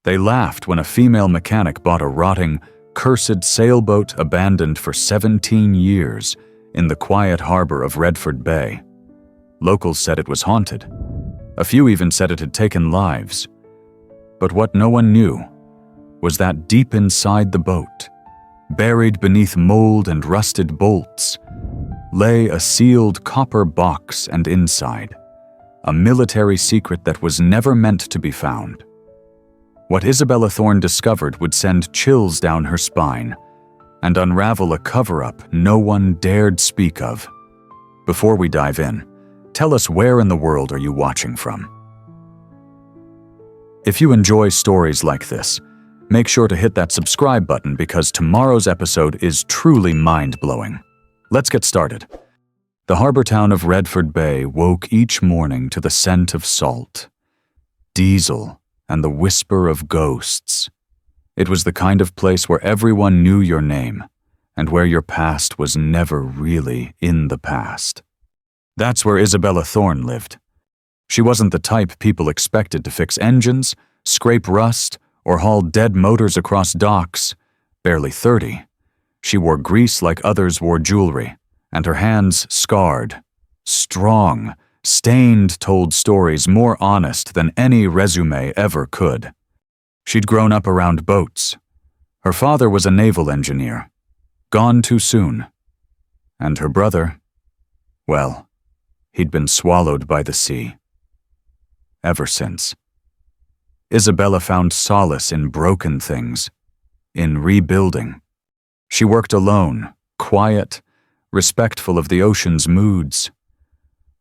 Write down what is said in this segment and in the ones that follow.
They laughed when a female mechanic bought a rotting, cursed sailboat abandoned for 17 years in the quiet harbor of Redford Bay. Locals said it was haunted. A few even said it had taken lives. But what no one knew was that deep inside the boat, buried beneath mold and rusted bolts, lay a sealed copper box, and inside, a military secret that was never meant to be found. What Isabella Thorne discovered would send chills down her spine and unravel a cover-up no one dared speak of. Before we dive in, tell us, where in the world are you watching from? If you enjoy stories like this, make sure to hit that subscribe button because tomorrow's episode is truly mind-blowing. Let's get started. The harbor town of Redford Bay woke each morning to the scent of salt, diesel, and the whisper of ghosts. It was the kind of place where everyone knew your name and where your past was never really in the past. That's where Isabella Thorne lived. She wasn't the type people expected to fix engines, scrape rust, or haul dead motors across docks. Barely 30, she wore grease like others wore jewelry, and her hands scarred. Strong, stained told stories more honest than any resume ever could. She'd grown up around boats. Her father was a naval engineer, gone too soon. And her brother, well, he'd been swallowed by the sea. Ever since. Isabella found solace in broken things, in rebuilding. She worked alone, quiet, respectful of the ocean's moods.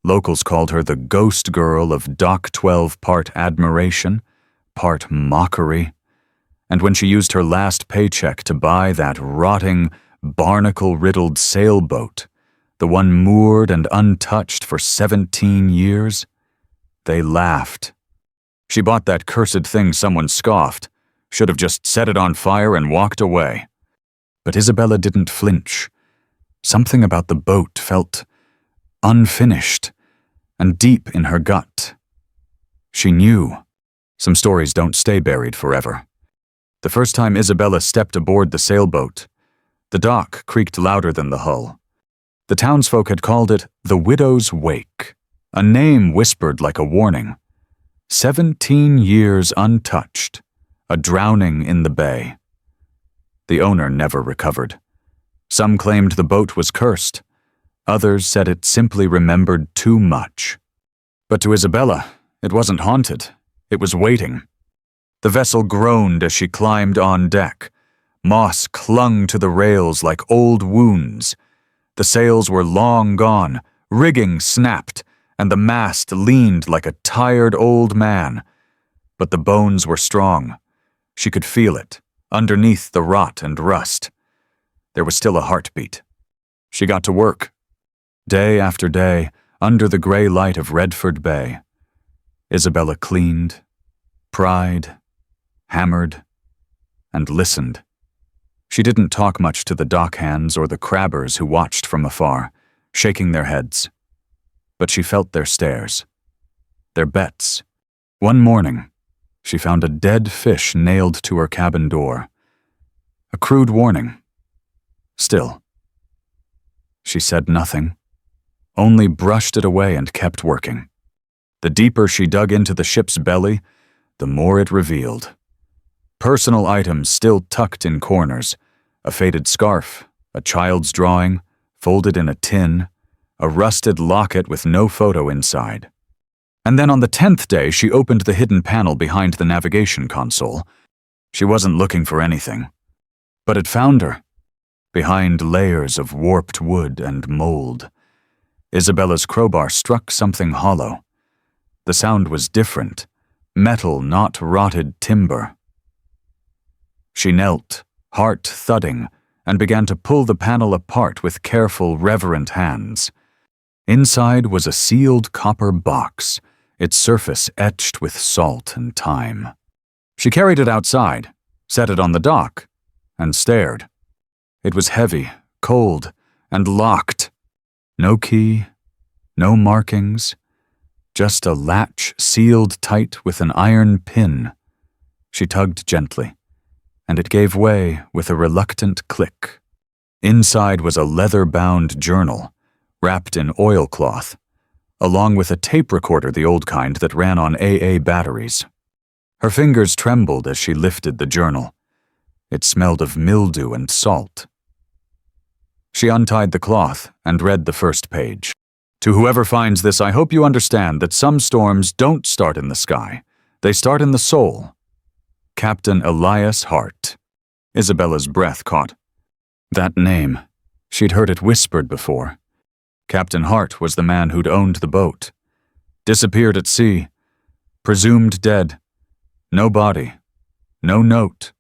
Locals called her the ghost girl of Dock 12, part admiration, part mockery. And when she used her last paycheck to buy that rotting, barnacle-riddled sailboat, the one moored and untouched for 17 years, they laughed. She bought that cursed thing someone scoffed, should have just set it on fire and walked away. But Isabella didn't flinch. Something about the boat felt unfinished and deep in her gut. She knew some stories don't stay buried forever. The first time Isabella stepped aboard the sailboat, the dock creaked louder than the hull. The townsfolk had called it the Widow's Wake, a name whispered like a warning. 17 years untouched, a drowning in the bay. The owner never recovered. Some claimed the boat was cursed. Others said it simply remembered too much. But to Isabella, it wasn't haunted. It was waiting. The vessel groaned as she climbed on deck. Moss clung to the rails like old wounds. The sails were long gone, rigging snapped, and the mast leaned like a tired old man. But the bones were strong. She could feel it, underneath the rot and rust. There was still a heartbeat. She got to work. Day after day, under the gray light of Redford Bay, Isabella cleaned, pried, hammered, and listened. She didn't talk much to the dockhands or the crabbers who watched from afar, shaking their heads. But she felt their stares, their bets. One morning, she found a dead fish nailed to her cabin door. A crude warning. Still, she said nothing, only brushed it away and kept working. The deeper she dug into the ship's belly, the more it revealed. Personal items still tucked in corners, a faded scarf, a child's drawing, folded in a tin, a rusted locket with no photo inside. And then on the 10th day, she opened the hidden panel behind the navigation console. She wasn't looking for anything, but it found her, behind layers of warped wood and mold. Isabella's crowbar struck something hollow. The sound was different, metal, not rotted timber. She knelt, heart thudding, and began to pull the panel apart with careful, reverent hands. Inside was a sealed copper box, its surface etched with salt and time. She carried it outside, set it on the dock, and stared. It was heavy, cold, and locked. No key, no markings, just a latch sealed tight with an iron pin. She tugged gently, and it gave way with a reluctant click. Inside was a leather-bound journal, wrapped in oilcloth, along with a tape recorder, the old kind that ran on AA batteries. Her fingers trembled as she lifted the journal. It smelled of mildew and salt. She untied the cloth and read the first page. To whoever finds this, I hope you understand that some storms don't start in the sky. They start in the soul. Captain Elias Hart. Isabella's breath caught. That name. She'd heard it whispered before. Captain Hart was the man who'd owned the boat. Disappeared at sea. Presumed dead. No body. No note.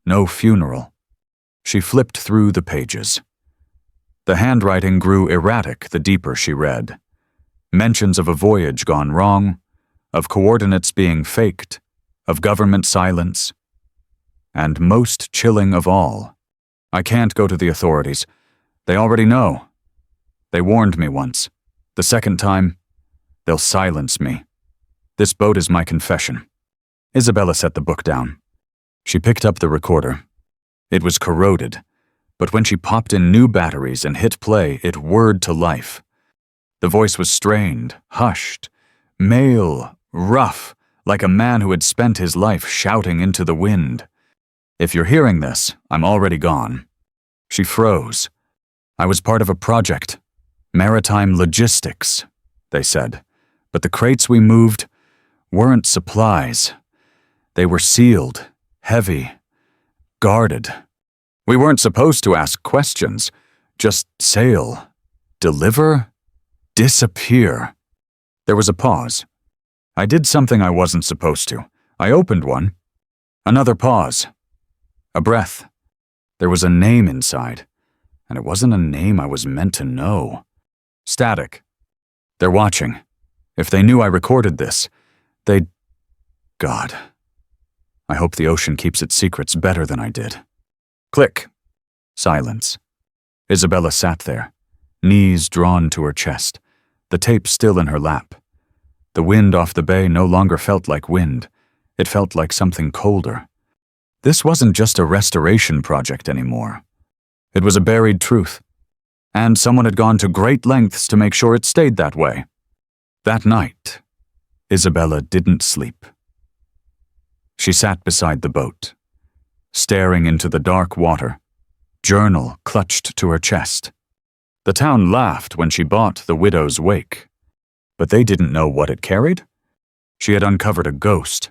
No funeral. She flipped through the pages. The handwriting grew erratic the deeper she read. Mentions of a voyage gone wrong, of coordinates being faked, of government silence, and most chilling of all, I can't go to the authorities. They already know. They warned me once. The second time, they'll silence me. This boat is my confession. Isabella set the book down. She picked up the recorder. It was corroded, but when she popped in new batteries and hit play, it whirred to life. The voice was strained, hushed, male, rough, like a man who had spent his life shouting into the wind. If you're hearing this, I'm already gone. She froze. I was part of a project. Maritime logistics, they said. But the crates we moved weren't supplies. They were sealed, heavy, guarded. We weren't supposed to ask questions. Just sail, deliver, disappear. There was a pause. I did something I wasn't supposed to. I opened one. Another pause. A breath. There was a name inside, and it wasn't a name I was meant to know. Static. They're watching. If they knew I recorded this, they'd... God. I hope the ocean keeps its secrets better than I did. Click. Silence. Isabella sat there, knees drawn to her chest, the tape still in her lap. The wind off the bay no longer felt like wind. It felt like something colder. This wasn't just a restoration project anymore. It was a buried truth, and someone had gone to great lengths to make sure it stayed that way. That night, Isabella didn't sleep. She sat beside the boat, staring into the dark water, journal clutched to her chest. The town laughed when she bought the widow's wake, but they didn't know what it carried. She had uncovered a ghost,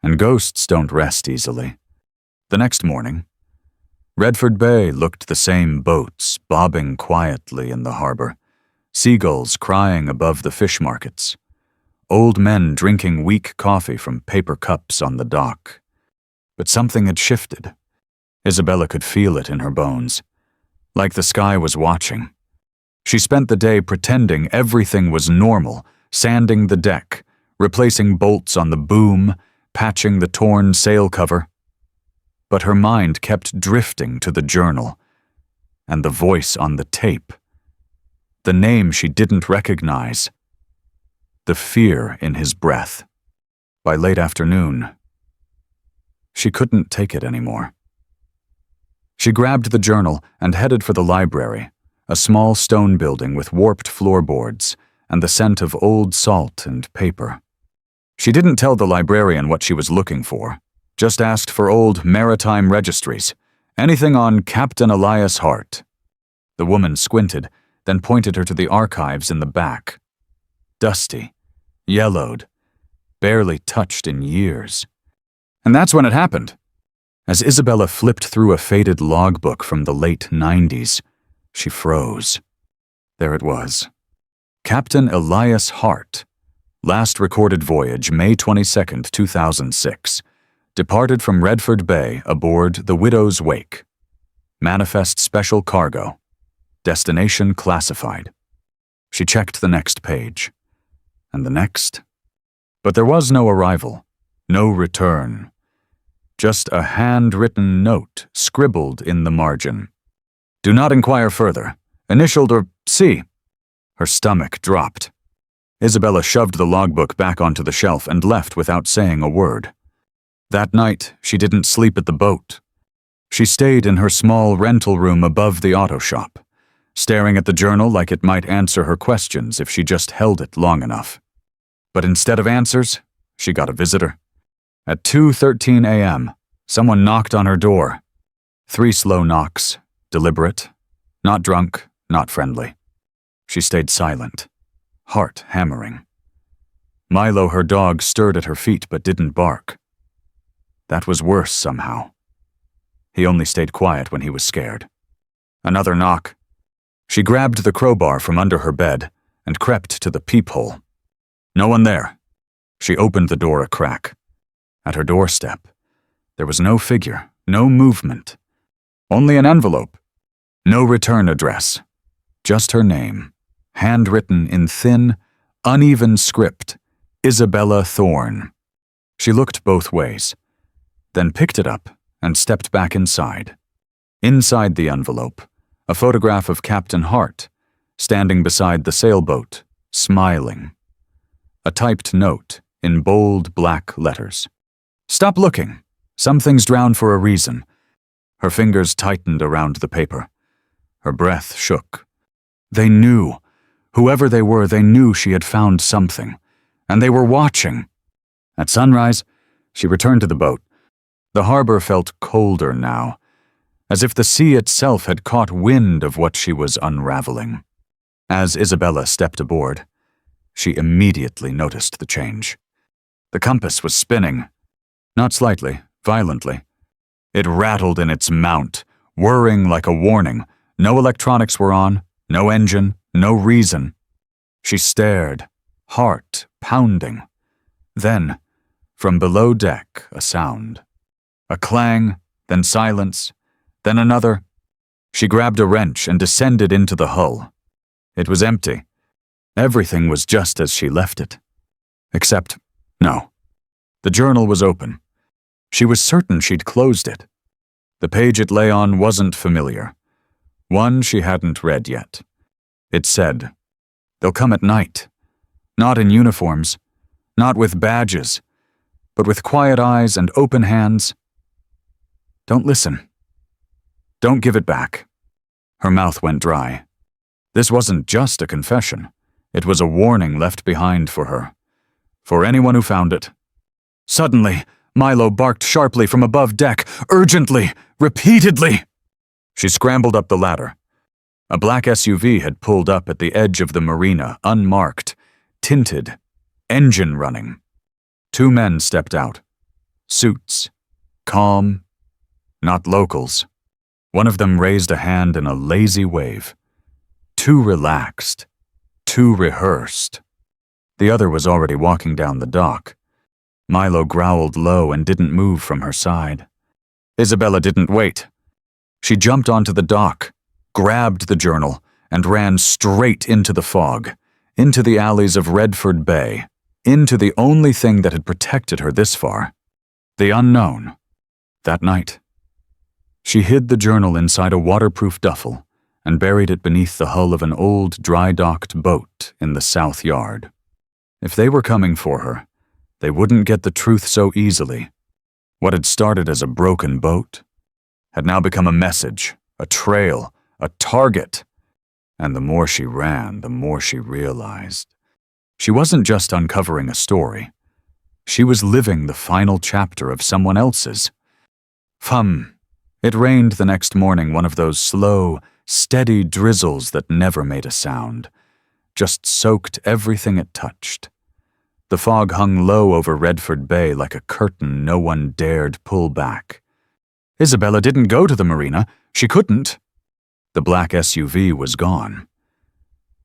and ghosts don't rest easily. The next morning, Redford Bay looked the same, boats bobbing quietly in the harbor, seagulls crying above the fish markets, old men drinking weak coffee from paper cups on the dock. But something had shifted. Isabella could feel it in her bones, like the sky was watching. She spent the day pretending everything was normal, sanding the deck, replacing bolts on the boom, patching the torn sail cover. But her mind kept drifting to the journal, and the voice on the tape. The name she didn't recognize. The fear in his breath. By late afternoon, she couldn't take it anymore. She grabbed the journal and headed for the library, a small stone building with warped floorboards and the scent of old salt and paper. She didn't tell the librarian what she was looking for, just asked for old maritime registries, anything on Captain Elias Hart. The woman squinted, then pointed her to the archives in the back. Dusty, yellowed, barely touched in years. And that's when it happened. As Isabella flipped through a faded logbook from the late 90s, she froze. There it was. Captain Elias Hart. Last recorded voyage, May 22, 2006. Departed from Redford Bay aboard the Widow's Wake. Manifest special cargo. Destination classified. She checked the next page. And the next. But there was no arrival. No return. Just a handwritten note scribbled in the margin. Do not inquire further. Initialed or C. Her stomach dropped. Isabella shoved the logbook back onto the shelf and left without saying a word. That night, she didn't sleep at the boat. She stayed in her small rental room above the auto shop, staring at the journal like it might answer her questions if she just held it long enough. But instead of answers, she got a visitor. At 2:13 a.m., someone knocked on her door. 3 slow knocks, deliberate, not drunk, not friendly. She stayed silent, heart hammering. Milo, her dog, stirred at her feet but didn't bark. That was worse somehow. He only stayed quiet when he was scared. Another knock. She grabbed the crowbar from under her bed and crept to the peephole. No one there. She opened the door a crack. At her doorstep, there was no figure, no movement. Only an envelope. No return address. Just her name, handwritten in thin, uneven script, Isabella Thorne. She looked both ways, then picked it up and stepped back inside. Inside the envelope, a photograph of Captain Hart, standing beside the sailboat, smiling. A typed note in bold black letters. "Stop looking. Some things drown for a reason." Her fingers tightened around the paper. Her breath shook. They knew. Whoever they were, they knew she had found something. And they were watching. At sunrise, she returned to the boat. The harbor felt colder now, as if the sea itself had caught wind of what she was unraveling. As Isabella stepped aboard, she immediately noticed the change. The compass was spinning. Not slightly, violently. It rattled in its mount, whirring like a warning. No electronics were on, no engine, no reason. She stared, heart pounding. Then, from below deck, a sound. A clang, then silence, then another. She grabbed a wrench and descended into the hull. It was empty. Everything was just as she left it. Except, no. The journal was open. She was certain she'd closed it. The page it lay on wasn't familiar. One she hadn't read yet. It said, "They'll come at night. Not in uniforms, not with badges, but with quiet eyes and open hands. Don't listen. Don't give it back." Her mouth went dry. This wasn't just a confession. It was a warning left behind for her. For anyone who found it. Suddenly, Milo barked sharply from above deck, urgently, repeatedly. She scrambled up the ladder. A black SUV had pulled up at the edge of the marina, unmarked, tinted, engine running. 2 men stepped out. Suits. Calm. Not locals. One of them raised a hand in a lazy wave. Too relaxed. Too rehearsed. The other was already walking down the dock. Milo growled low and didn't move from her side. Isabella didn't wait. She jumped onto the dock, grabbed the journal, and ran straight into the fog, into the alleys of Redford Bay, into the only thing that had protected her this far, the unknown. That night, she hid the journal inside a waterproof duffel and buried it beneath the hull of an old dry-docked boat in the south yard. If they were coming for her, they wouldn't get the truth so easily. What had started as a broken boat had now become a message, a trail, a target. And the more she ran, the more she realized. She wasn't just uncovering a story. She was living the final chapter of someone else's. It rained the next morning, one of those slow, steady drizzles that never made a sound, just soaked everything it touched. The fog hung low over Redford Bay like a curtain no one dared pull back. Isabella didn't go to the marina. She couldn't. The black SUV was gone.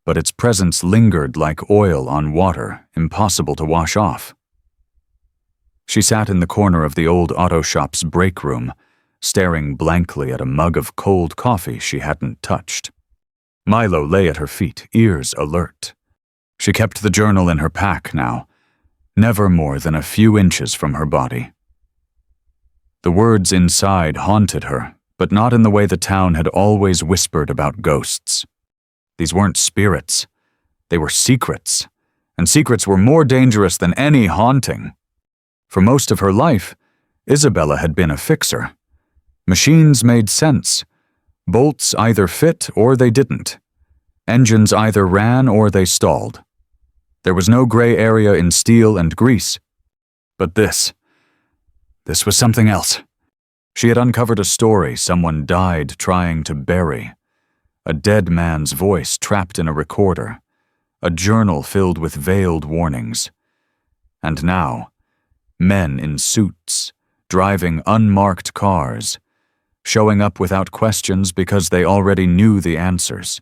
But its presence lingered like oil on water, impossible to wash off. She sat in the corner of the old auto shop's break room, staring blankly at a mug of cold coffee she hadn't touched. Milo lay at her feet, ears alert. She kept the journal in her pack now, never more than a few inches from her body. The words inside haunted her, but not in the way the town had always whispered about ghosts. These weren't spirits. They were secrets, and secrets were more dangerous than any haunting. For most of her life, Isabella had been a fixer. Machines made sense. Bolts either fit or they didn't. Engines either ran or they stalled. There was no gray area in steel and grease. But this was something else. She had uncovered a story someone died trying to bury. A dead man's voice trapped in a recorder. A journal filled with veiled warnings. And now, men in suits, driving unmarked cars, showing up without questions because they already knew the answers.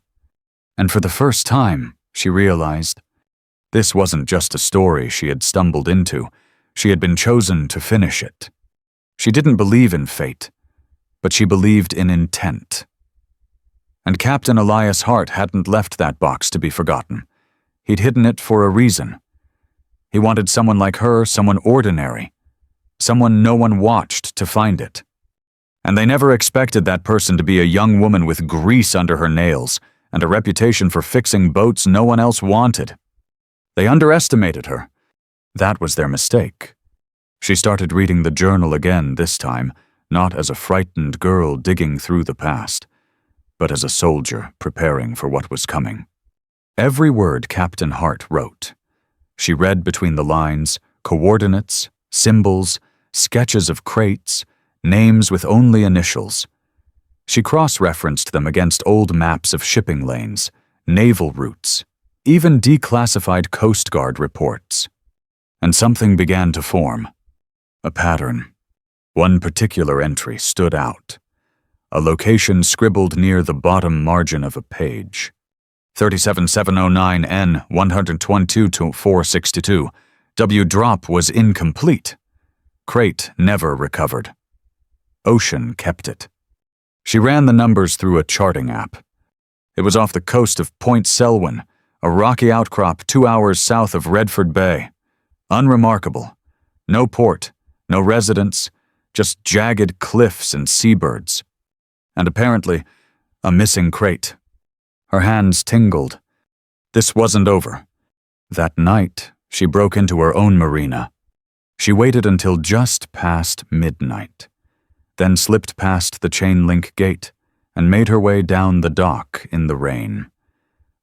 And for the first time, she realized, this wasn't just a story she had stumbled into. She had been chosen to finish it. She didn't believe in fate, but she believed in intent. And Captain Elias Hart hadn't left that box to be forgotten. He'd hidden it for a reason. He wanted someone like her, someone ordinary, someone no one watched to find it. And they never expected that person to be a young woman with grease under her nails and a reputation for fixing boats no one else wanted. They underestimated her. That was their mistake. She started reading the journal again this time, not as a frightened girl digging through the past, but as a soldier preparing for what was coming. Every word Captain Hart wrote. She read between the lines, coordinates, symbols, sketches of crates, names with only initials. She cross-referenced them against old maps of shipping lanes, naval routes, even declassified Coast Guard reports. And something began to form. A pattern. One particular entry stood out. A location scribbled near the bottom margin of a page. 37709N 122-462. W drop was incomplete. Crate never recovered. Ocean kept it. She ran the numbers through a charting app. It was off the coast of Point Selwyn, a rocky outcrop 2 hours south of Redford Bay. Unremarkable. No port, no residents, just jagged cliffs and seabirds. And apparently, a missing crate. Her hands tingled. This wasn't over. That night, she broke into her own marina. She waited until just past midnight, then slipped past the chain-link gate and made her way down the dock in the rain.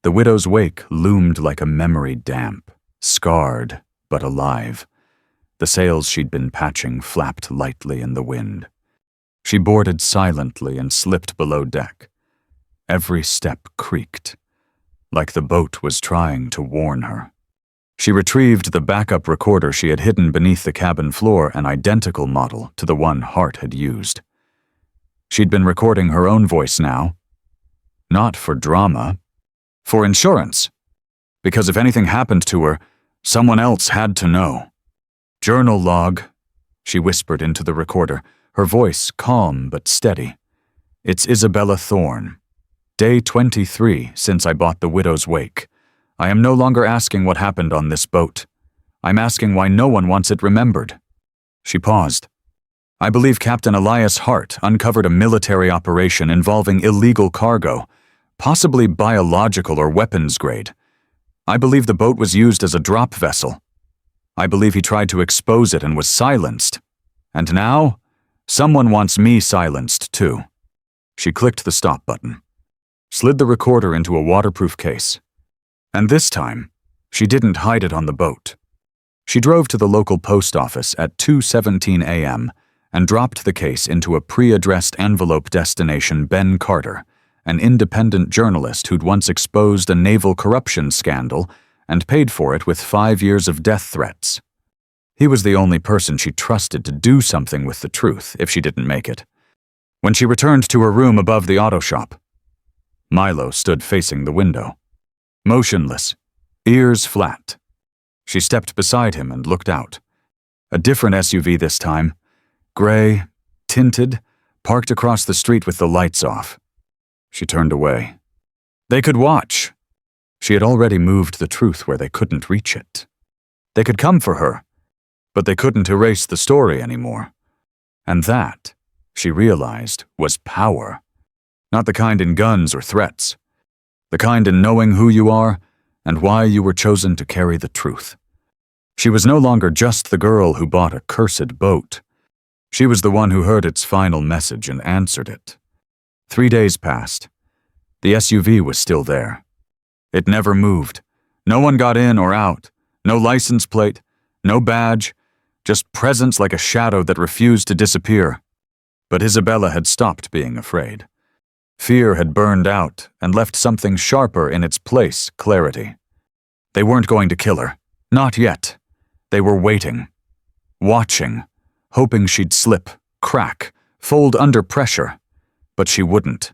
The widow's wake loomed like a memory damp, scarred but alive. The sails she'd been patching flapped lightly in the wind. She boarded silently and slipped below deck. Every step creaked, like the boat was trying to warn her. She retrieved the backup recorder she had hidden beneath the cabin floor, an identical model to the one Hart had used. She'd been recording her own voice now. Not for drama, for insurance. Because if anything happened to her, someone else had to know. Journal log, she whispered into the recorder, her voice calm but steady. It's Isabella Thorne. Day 23 since I bought the widow's wake. I am no longer asking what happened on this boat. I'm asking why no one wants it remembered. She paused. I believe Captain Elias Hart uncovered a military operation involving illegal cargo, possibly biological or weapons grade. I believe the boat was used as a drop vessel. I believe he tried to expose it and was silenced. And now, someone wants me silenced too. She clicked the stop button, slid the recorder into a waterproof case. And this time, she didn't hide it on the boat. She drove to the local post office at 2:17 a.m. and dropped the case into a pre-addressed envelope destination Ben Carter, an independent journalist who'd once exposed a naval corruption scandal and paid for it with 5 years of death threats. He was the only person she trusted to do something with the truth if she didn't make it. When she returned to her room above the auto shop, Milo stood facing the window, motionless, ears flat. She stepped beside him and looked out. A different SUV this time, gray, tinted, parked across the street with the lights off. She turned away. They could watch. She had already moved the truth where they couldn't reach it. They could come for her, but they couldn't erase the story anymore. And that, she realized, was power. Not the kind in guns or threats. The kind in knowing who you are and why you were chosen to carry the truth. She was no longer just the girl who bought a cursed boat. She was the one who heard its final message and answered it. 3 days passed. The SUV was still there. It never moved. No one got in or out. No license plate. No badge. Just presence like a shadow that refused to disappear. But Isabella had stopped being afraid. Fear had burned out and left something sharper in its place, clarity. They weren't going to kill her. Not yet. They were waiting. Watching. Hoping she'd slip, crack, fold under pressure. But she wouldn't.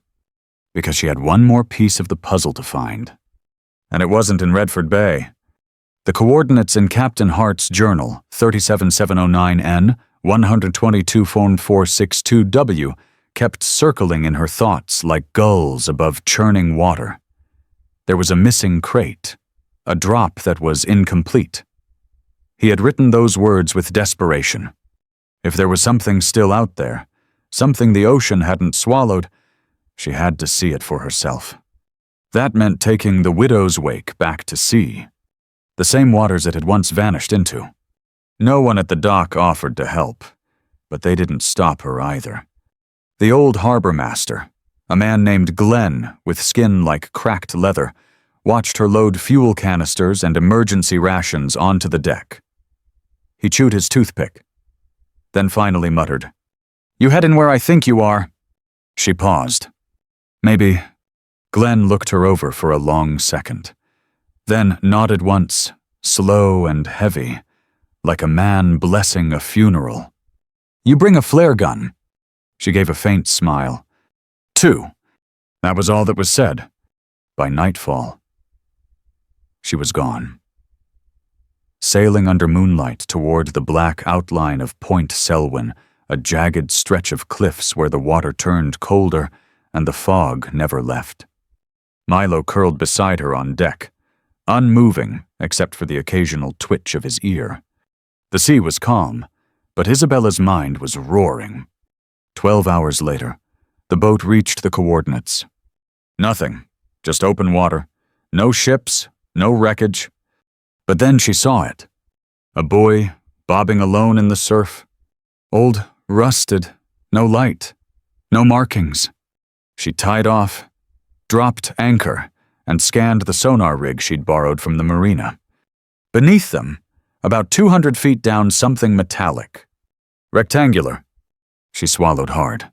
Because she had one more piece of the puzzle to find. And it wasn't in Redford Bay. The coordinates in Captain Hart's journal, 37709N, 122.462W, kept circling in her thoughts like gulls above churning water. There was a missing crate, a drop that was incomplete. He had written those words with desperation. If there was something still out there, something the ocean hadn't swallowed, she had to see it for herself. That meant taking the widow's wake back to sea, the same waters it had once vanished into. No one at the dock offered to help, but they didn't stop her either. The old harbor master, a man named Glenn with skin like cracked leather, watched her load fuel canisters and emergency rations onto the deck. He chewed his toothpick, then finally muttered, "You headin' where I think you are." She paused. Maybe. Glenn looked her over for a long second, then nodded once, slow and heavy, like a man blessing a funeral. "You bring a flare gun." She gave a faint smile. 2. That was all that was said. By nightfall, she was gone. Sailing under moonlight toward the black outline of Point Selwyn, a jagged stretch of cliffs where the water turned colder and the fog never left. Milo curled beside her on deck, unmoving except for the occasional twitch of his ear. The sea was calm, but Isabella's mind was roaring. 12 hours later, the boat reached the coordinates. Nothing, just open water, no ships, no wreckage. But then she saw it. A buoy, bobbing alone in the surf. Old, rusted, no light, no markings. She tied off, dropped anchor, and scanned the sonar rig she'd borrowed from the marina. Beneath them, about 200 feet down, something metallic. Rectangular. She swallowed hard.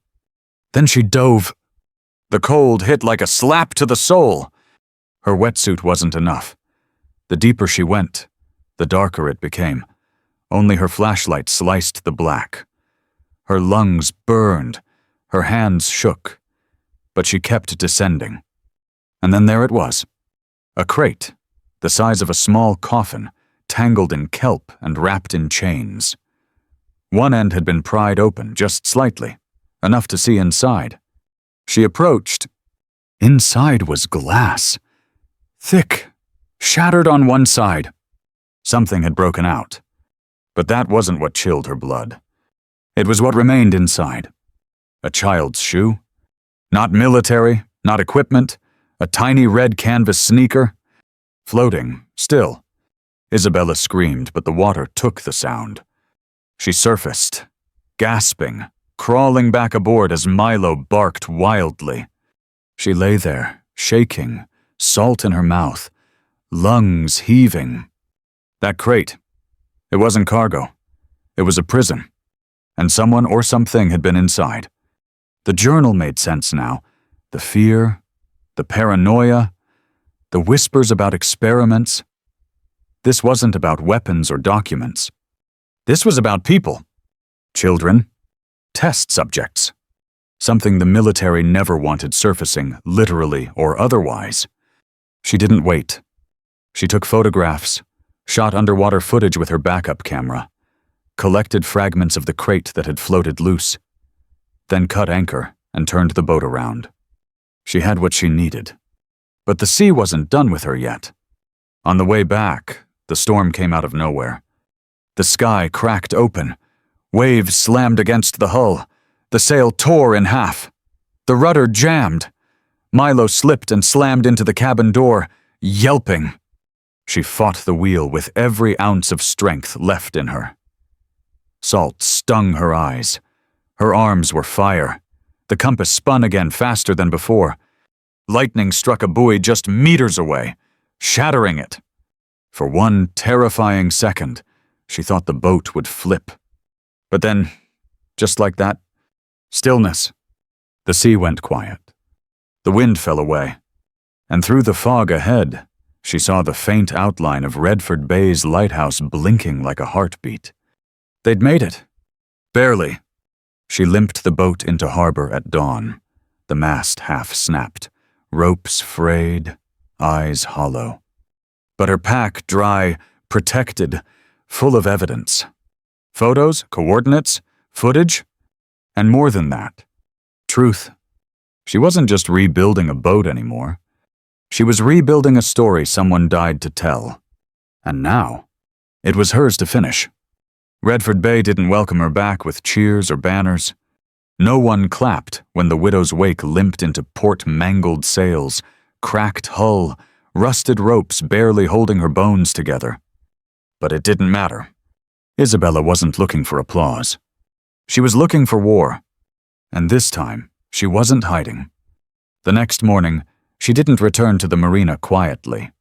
Then she dove. The cold hit like a slap to the soul. Her wetsuit wasn't enough. The deeper she went, the darker it became. Only her flashlight sliced the black. Her lungs burned, her hands shook, but she kept descending. And then there it was. A crate, the size of a small coffin, tangled in kelp and wrapped in chains. One end had been pried open just slightly, enough to see inside. She approached. Inside was glass. Thick, shattered on one side. Something had broken out. But that wasn't what chilled her blood. It was what remained inside. A child's shoe. Not military, not equipment. A tiny red canvas sneaker. Floating, still. Isabella screamed, but the water took the sound. She surfaced, gasping, crawling back aboard as Milo barked wildly. She lay there, shaking, salt in her mouth, lungs heaving. That crate, it wasn't cargo. It was a prison, and someone or something had been inside. The journal made sense now. The fear, the paranoia, the whispers about experiments. This wasn't about weapons or documents. This was about people. Children. Test subjects. Something the military never wanted surfacing, literally or otherwise. She didn't wait. She took photographs, shot underwater footage with her backup camera, collected fragments of the crate that had floated loose, then cut anchor and turned the boat around. She had what she needed. But the sea wasn't done with her yet. On the way back, the storm came out of nowhere. The sky cracked open. Waves slammed against the hull. The sail tore in half. The rudder jammed. Milo slipped and slammed into the cabin door, yelping. She fought the wheel with every ounce of strength left in her. Salt stung her eyes. Her arms were fire. The compass spun again faster than before. Lightning struck a buoy just meters away, shattering it. For one terrifying second, she thought the boat would flip. But then, just like that, stillness. The sea went quiet. The wind fell away, and through the fog ahead, she saw the faint outline of Redford Bay's lighthouse blinking like a heartbeat. They'd made it. Barely. She limped the boat into harbor at dawn. The mast half snapped, ropes frayed, eyes hollow. But her pack dry, protected, full of evidence. Photos, coordinates, footage, and more than that. Truth. She wasn't just rebuilding a boat anymore. She was rebuilding a story someone died to tell. And now, it was hers to finish. Redford Bay didn't welcome her back with cheers or banners. No one clapped when the widow's wake limped into port mangled sails, cracked hull, rusted ropes barely holding her bones together. But it didn't matter. Isabella wasn't looking for applause. She was looking for war. And this time, she wasn't hiding. The next morning, she didn't return to the marina quietly.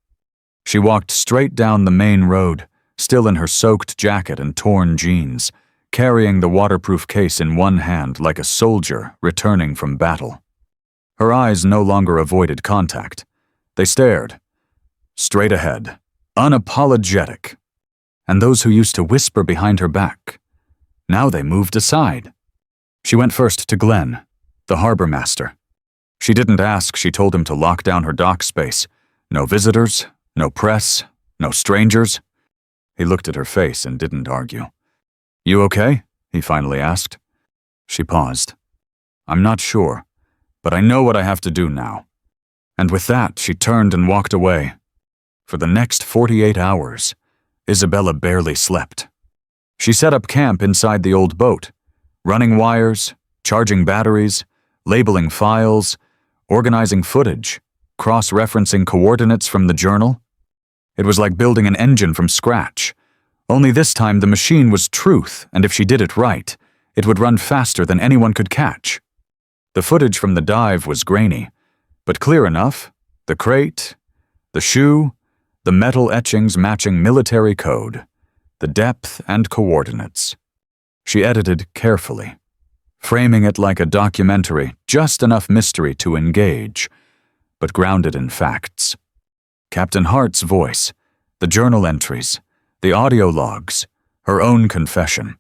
She walked straight down the main road, still in her soaked jacket and torn jeans, carrying the waterproof case in one hand like a soldier returning from battle. Her eyes no longer avoided contact. They stared. Straight ahead, unapologetic. And those who used to whisper behind her back, now they moved aside. She went first to Glenn, the harbor master. She didn't ask, she told him to lock down her dock space. No visitors, no press, no strangers. He looked at her face and didn't argue. "You okay?" he finally asked. She paused. "I'm not sure, but I know what I have to do now." And with that, she turned and walked away. For the next 48 hours, Isabella barely slept. She set up camp inside the old boat, running wires, charging batteries, labeling files, organizing footage, cross-referencing coordinates from the journal. It was like building an engine from scratch. Only this time the machine was truth, and if she did it right, it would run faster than anyone could catch. The footage from the dive was grainy, but clear enough. The crate, the shoe, the metal etchings matching military code, the depth and coordinates. She edited carefully, framing it like a documentary, just enough mystery to engage, but grounded in facts. Captain Hart's voice, the journal entries, the audio logs, her own confession.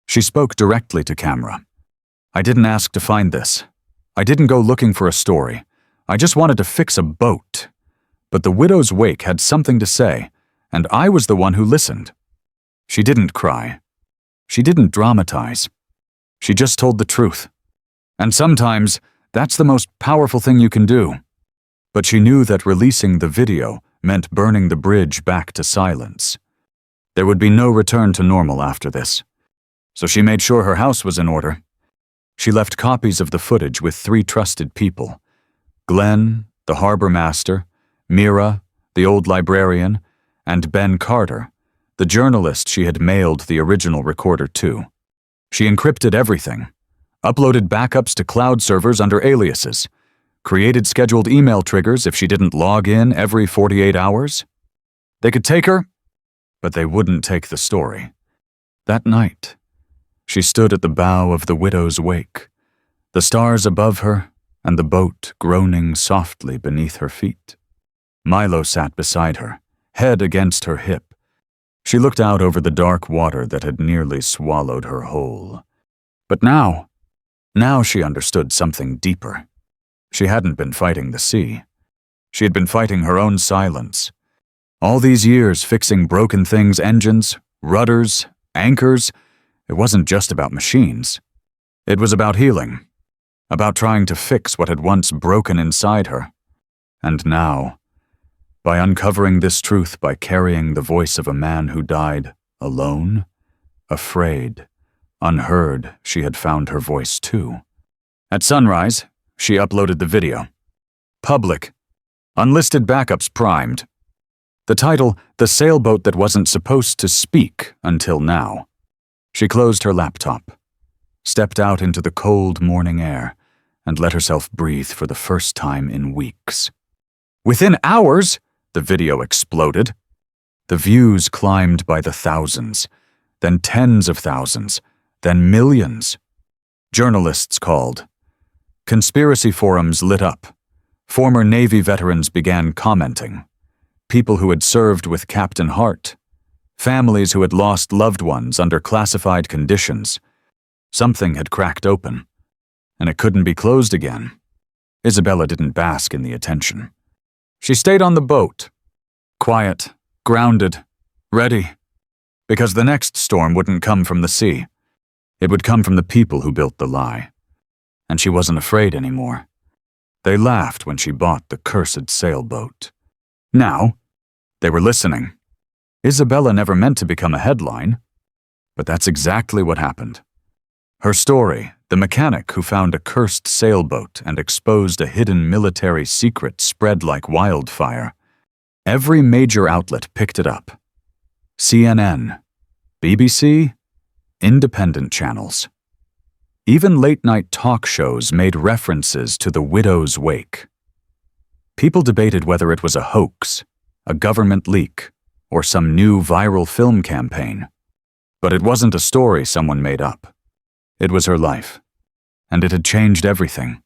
She spoke directly to camera. "I didn't ask to find this. I didn't go looking for a story. I just wanted to fix a boat. But the widow's wake had something to say, and I was the one who listened." She didn't cry. She didn't dramatize. She just told the truth. And sometimes, that's the most powerful thing you can do. But she knew that releasing the video meant burning the bridge back to silence. There would be no return to normal after this. So she made sure her house was in order. She left copies of the footage with 3 trusted people: Glenn, the harbor master, Mira, the old librarian, and Ben Carter, the journalist she had mailed the original recorder to. She encrypted everything, uploaded backups to cloud servers under aliases, created scheduled email triggers if she didn't log in every 48 hours. They could take her, but they wouldn't take the story. That night, she stood at the bow of the widow's wake, the stars above her and the boat groaning softly beneath her feet. Milo sat beside her, head against her hip. She looked out over the dark water that had nearly swallowed her whole. But now she understood something deeper. She hadn't been fighting the sea. She had been fighting her own silence. All these years fixing broken things' engines, rudders, anchors, it wasn't just about machines. It was about healing, about trying to fix what had once broken inside her. And now, by uncovering this truth by carrying the voice of a man who died alone, afraid, unheard, she had found her voice too. At sunrise, she uploaded the video. Public. Unlisted backups primed. The title, "The Sailboat That Wasn't Supposed to Speak Until Now." She closed her laptop. stepped out into the cold morning air, and let herself breathe for the first time in weeks. Within hours, the video exploded. The views climbed by the thousands, then tens of thousands, then millions. Journalists called. Conspiracy forums lit up. Former Navy veterans began commenting. People who had served with Captain Hart. Families who had lost loved ones under classified conditions. Something had cracked open, and it couldn't be closed again. Isabella didn't bask in the attention. She stayed on the boat, quiet, grounded, ready, because the next storm wouldn't come from the sea. It would come from the people who built the lie. And she wasn't afraid anymore. They laughed when she bought the cursed sailboat. Now, they were listening. Isabella never meant to become a headline, but that's exactly what happened. Her story, the mechanic who found a cursed sailboat and exposed a hidden military secret, spread like wildfire. Every major outlet picked it up. CNN, BBC, independent channels. Even late-night talk shows made references to the widow's wake. People debated whether it was a hoax, a government leak, or some new viral film campaign. But it wasn't a story someone made up. It was her life, and it had changed everything.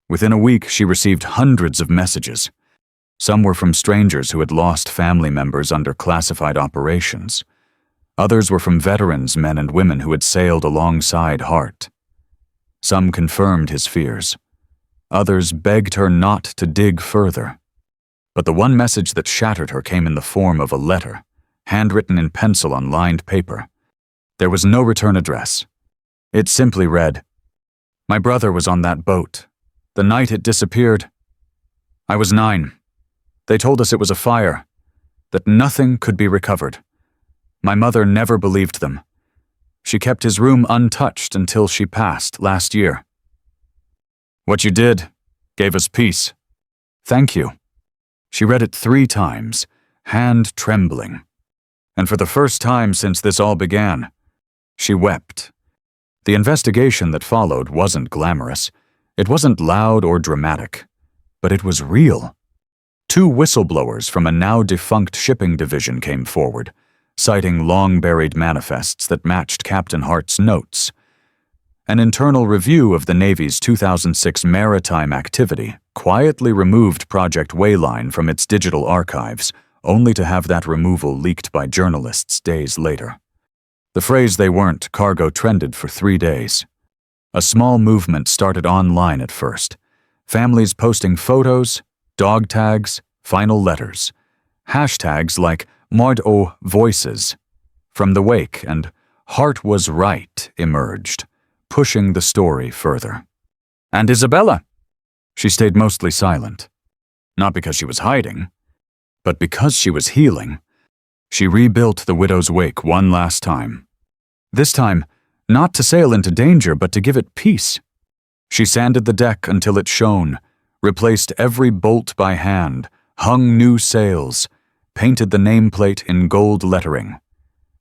Within a week, she received hundreds of messages. Some were from strangers who had lost family members under classified operations. Others were from veterans, men and women who had sailed alongside Hart. Some confirmed his fears. Others begged her not to dig further. But the one message that shattered her came in the form of a letter, handwritten in pencil on lined paper. There was no return address. It simply read, "My brother was on that boat. The night it disappeared. I was 9. They told us it was a fire, that nothing could be recovered. My mother never believed them. She kept his room untouched until she passed last year. What you did gave us peace. Thank you." She read it 3 times, hand trembling. And for the first time since this all began, she wept. The investigation that followed wasn't glamorous. It wasn't loud or dramatic, but it was real. 2 whistleblowers from a now-defunct shipping division came forward, citing long-buried manifests that matched Captain Hart's notes. An internal review of the Navy's 2006 maritime activity quietly removed Project Wayline from its digital archives, only to have that removal leaked by journalists days later. The phrase "they weren't" cargo trended for 3 days. A small movement started online at first, families posting photos, dog tags, final letters, hashtags like Mord Voices from the wake, and Hart was right emerged, pushing the story further. And Isabella? She stayed mostly silent. Not because she was hiding, but because she was healing. She rebuilt the widow's wake one last time. This time, not to sail into danger, but to give it peace. She sanded the deck until it shone, replaced every bolt by hand, hung new sails, painted the nameplate in gold lettering,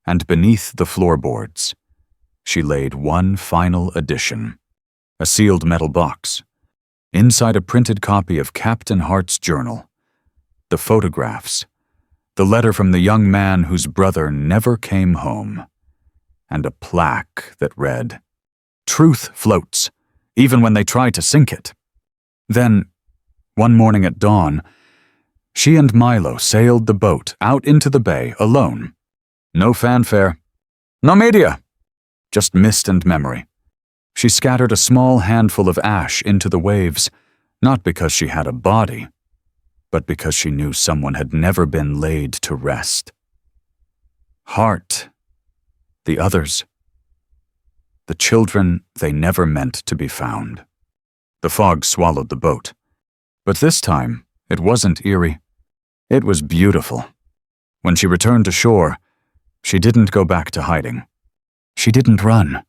and beneath the floorboards, she laid one final addition, a sealed metal box. Inside a printed copy of Captain Hart's journal, the photographs, the letter from the young man whose brother never came home, and a plaque that read, "Truth floats, even when they try to sink it." Then, one morning at dawn, she and Milo sailed the boat out into the bay alone. No fanfare, no media, just mist and memory. She scattered a small handful of ash into the waves, not because she had a body, but because she knew someone had never been laid to rest. Hart, the others, the children they never meant to be found. The fog swallowed the boat, but this time it wasn't eerie. It was beautiful. When she returned to shore, she didn't go back to hiding. She didn't run.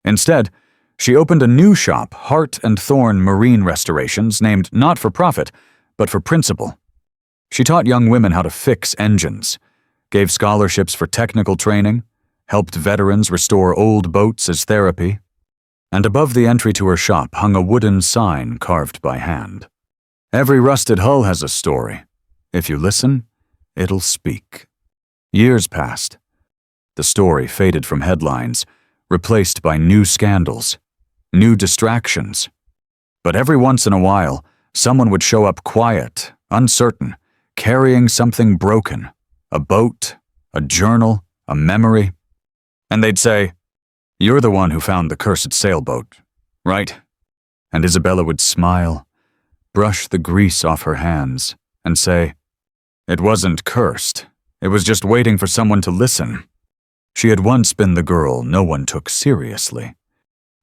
Instead, she opened a new shop, Hart and Thorne Marine Restorations, named not for profit, but for principle. She taught young women how to fix engines, gave scholarships for technical training, helped veterans restore old boats as therapy. and above the entry to her shop hung a wooden sign carved by hand. Every rusted hull has a story. If you listen, it'll speak. Years passed. The story faded from headlines, replaced by new scandals, new distractions. But every once in a while, someone would show up quiet, uncertain, carrying something broken, a boat, a journal, a memory. And they'd say, "You're the one who found the cursed sailboat, right?" And Isabella would smile, brush the grease off her hands, and say, "It wasn't cursed. It was just waiting for someone to listen." She had once been the girl no one took seriously,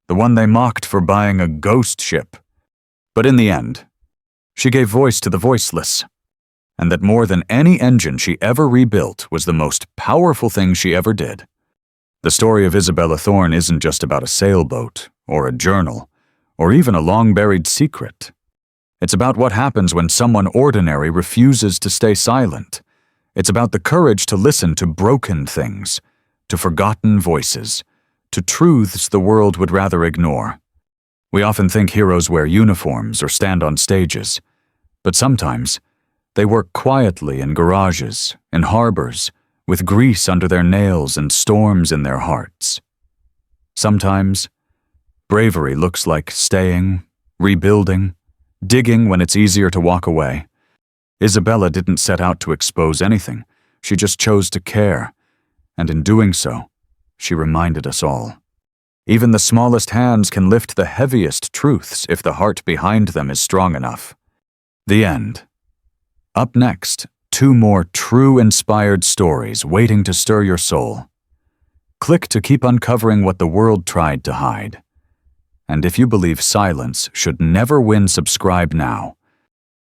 the one they mocked for buying a ghost ship. But in the end, she gave voice to the voiceless, and that more than any engine she ever rebuilt was the most powerful thing she ever did. The story of Isabella Thorne isn't just about a sailboat, or a journal, or even a long-buried secret. It's about what happens when someone ordinary refuses to stay silent. It's about the courage to listen to broken things, to forgotten voices, to truths the world would rather ignore. We often think heroes wear uniforms or stand on stages, but sometimes they work quietly in garages, in harbors, with grease under their nails and storms in their hearts. Sometimes, bravery looks like staying, rebuilding, digging when it's easier to walk away. Isabella didn't set out to expose anything. She just chose to care, and in doing so, she reminded us all. Even the smallest hands can lift the heaviest truths if the heart behind them is strong enough. The end. Up next, 2 more true inspired stories waiting to stir your soul. Click to keep uncovering what the world tried to hide. And if you believe silence should never win, subscribe now.